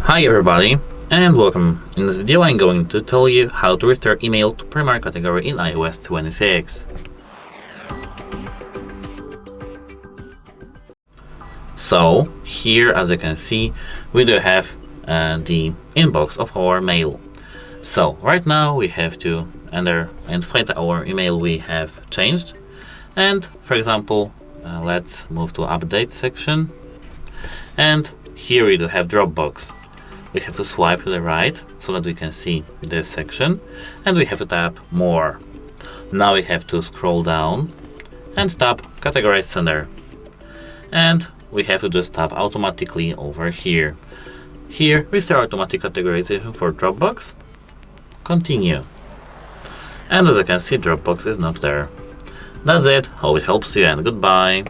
Hi everybody, and welcome. In this video I'm going to tell you how to restore email to primary category in iOS 26. So here, as you can see, we do have the inbox of our mail. So right now we have to enter and find our email we have changed. And for example, let's move to update section. And here we do have Dropbox. We have to swipe to the right so that we can see this section, and we have to tap more. Now we have to scroll down and tap Categorize Sender, and we have to just tap automatically over here. Here restore automatic categorization for Dropbox. Continue. And as you can see, Dropbox is not there. That's it. Hope it helps you, and goodbye.